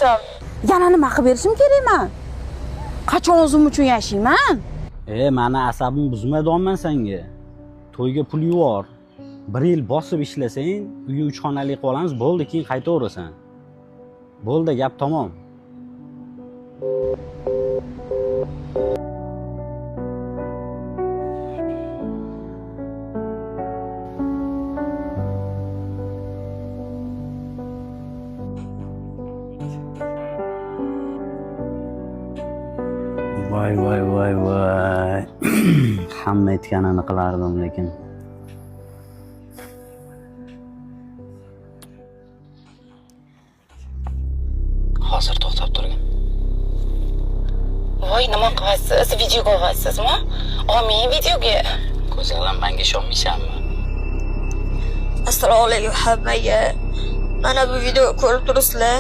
bersam. Yana nima qilib berishim kerakman? Qachon o'zim uchun yashayman? Mani asabimni buzmayapman senga. To'yga pul yubor. 1 yil bosib ishlasang, uyi 3 xonali qilib olamiz, bo'ldi, keyin qaytaverasan. Bo'ldi, gap tamom. Voy. Hamma aytganini qilardim, lekin hozir to'xtab turgin. Voy, nima qilyapsiz? Video qo'yyapsizmi? Men videoga. Ko'zinglanmanga ishonmaysanmi? Assalomu alaykum hammaga. Mana bu videoni ko'rib turibsizlar.